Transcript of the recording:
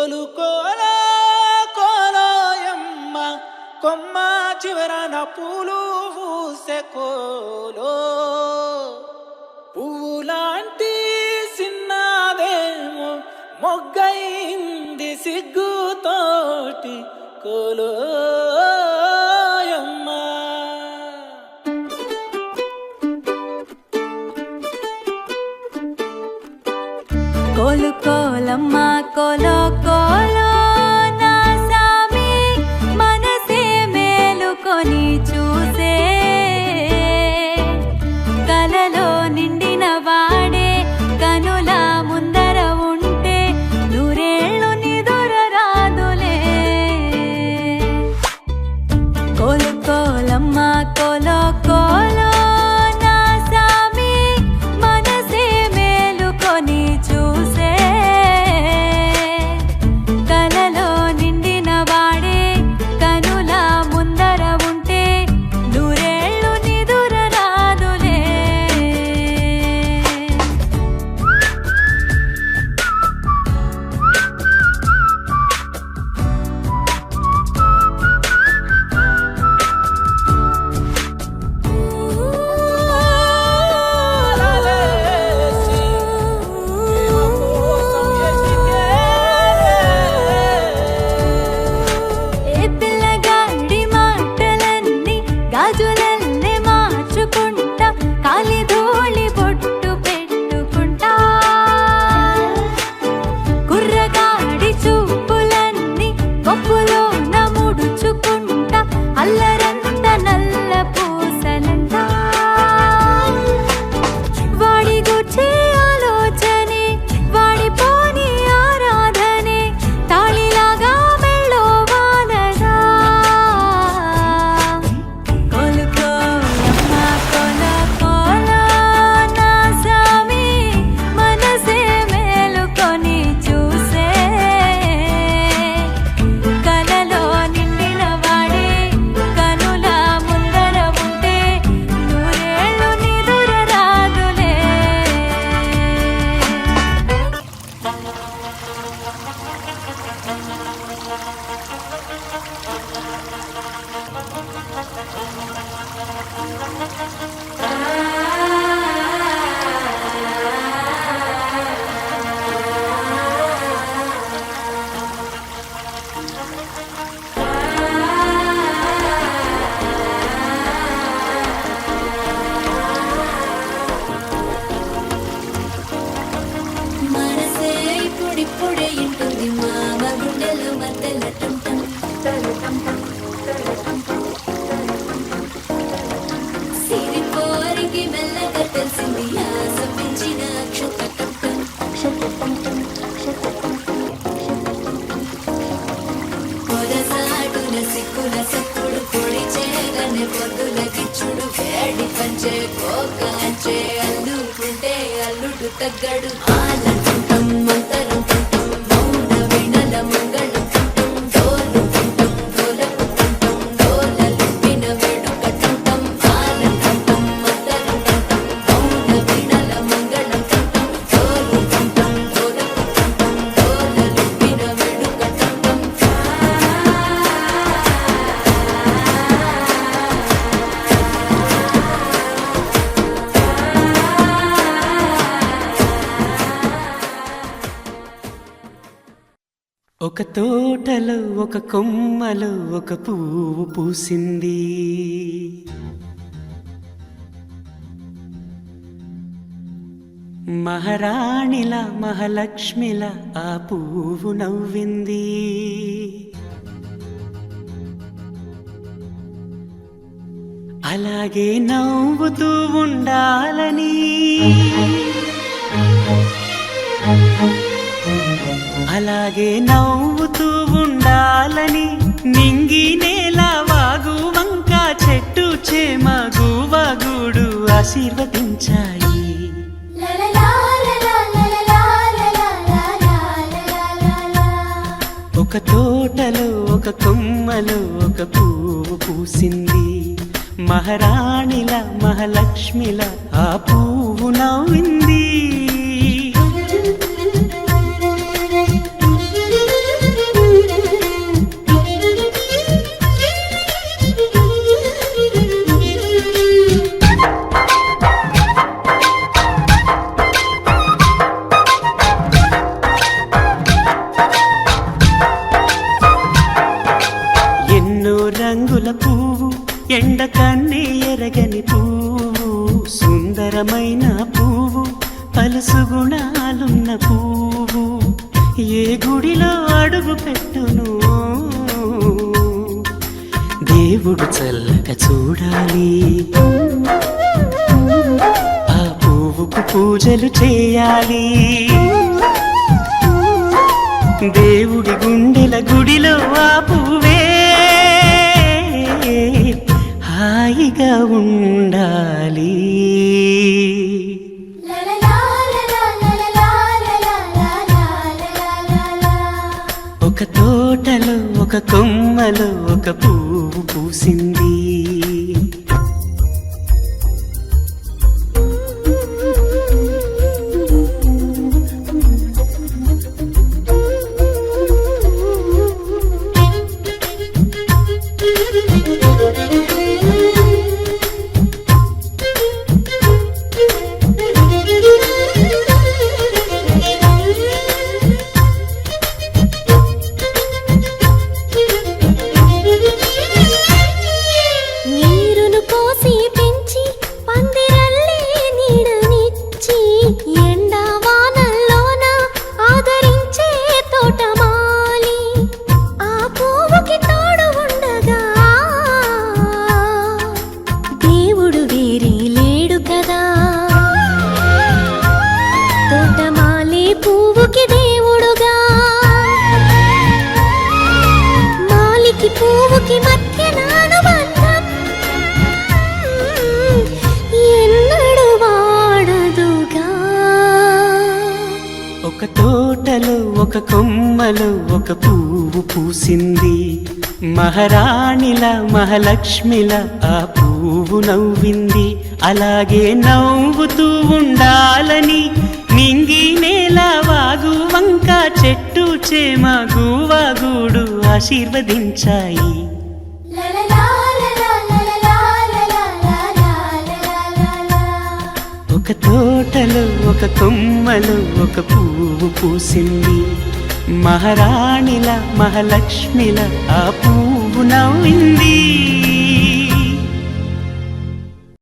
కోలు కోలో కోలోయమ్మ కొమ్మ చివరన పూలు పూసే కోలో పువ్వులాంటి సిన్నదేమో మొగ్గైంది సిగ్గుతోటి కోలోయమ్మ. కోలు కోలమ్మ కోలో కోలో నా సామి మనసే మేలుకొని చూసే కలలో నిండిన వాడే కనుల ముందర ఉంటే నూరేళ్ళు నిదుర రాదులే. కోలు కోలమ్మ కోలో కోలో నా సామి మనసే మేలుకొని చూసే కలలో నిండిన వాడే కనుల ముందర ఉంటే నూరేళ్ళు నిదుర రాదులే. ఏ పిల్లగాడి మాటలన్నీ గాజులల్లే మార్చుకుంటా కాలి ధూళి బొట్టు పెట్టుకుంటా కుర్రగాడి చూపులన్నీ కొప్పులో నముడుచుకుంటా అల్లరంత నల్ల పూసలంట వాడి గుచ్చే ఆలోచనే వాడిపోని ఆరాధనే తాళిలాగా మెళ్ళో వాలదా. కోలు కోలమ్మ కోలో కోలో నా సామి మనసే మేలుకొని చూసే కలలో నిండిన వాడే కనుల ముందర ఉంటే నూరేళ్ళు నిదుర రాదులే. మనసే ఇప్పుడిప్పుడే ఇంటుంది మామ గుండెలు మధ్యల టంటం సిరి పోరికి మెల్లగా తెలిసింది ఆశ పెంచిన పొరసాటున సిక్కుల సప్పుడు పొడి చేయగానే పొద్దుల గిచ్చుడు వేడి పంచే కోకాంచే అల్లుకుంటే అల్లుడు తగ్గడు ఆలంటుంటం మంతరం తుంటం మౌన వినల మంగళం తుంటం డోలు తుంటం డోలకు తుంటం డోలలు విన వేడుక తుంటం ఆలంటుంటం మంతరం తుంటం మౌన వినల మంగళం తుంటం డోలు తుంటం డోలకు తుంటం డోలలు విన వేడుక తుంటం. ఒక తోటలో ఒక కొమ్మలో ఒక పువ్వు పూసింది. మహారాణిల మహాలక్ష్మిల ఆ పువ్వు నవ్వింది. అలాగే నవ్వుతూ ఉండాలని అలాగే నవ్వుతూ ఉండాలని నింగి నేల వాగు వంక చెట్టు చేమ గువగూడు ఆశీర్వదించాయి. ఒక తోటలో ఒక కొమ్మలో ఒక పువ్వు పూసింది. మహారాణిల మహాలక్ష్మిల ఆ పువ్వు నవ్వింది. ఎండ కన్నే ఎరగని పువ్వు, సుందరమైన పువ్వు, పలుసు గుణాలున్న పువ్వు, ఏ గుడిలో అడుగు పెట్టును దేవుడు చల్లగా చూడాలి. ఆ పువ్వుకు పూజలు చేయాలి. దేవుడి గుండెల గుడిలో ఆ పువ్వే హాయిగా ఉండాలి. ఒక తోటలో ఒక కొమ్మలో ఒక పువ్వు పూసింది. నీరును పోసి పెంచి పందిరల్లే నీడనిచ్చి ఎండా వానల్లోన ఆదరించే తోటమాలి ఆ పువ్వుకి తోడు ఉండగా దేవుడు వేరే లేడు కదా. తోటమాలి పువ్వుకి దేవుడుగా, మాలికి పువ్వుకి మధ్య అనుబంధం ఎన్నడు వాడదుగా. ఒక తోటలో ఒక కొమ్మలో ఒక పువ్వు పూసింది. మహారాణిలా మహాలక్ష్మిలా ఆ పువ్వు నవ్వింది. అలాగే నవ్వుతూ ఉండాలని నింగి నేల వాగు వంక చెట్టు చేమ గువాగూడు ఆశీర్వదించాయి. ఒక తోటలో ఒక కొమ్మలో ఒక పువ్వు పూసింది. మహారాణిలా మహాలక్ష్మిలా ఆ పువ్వు నవ్వింది.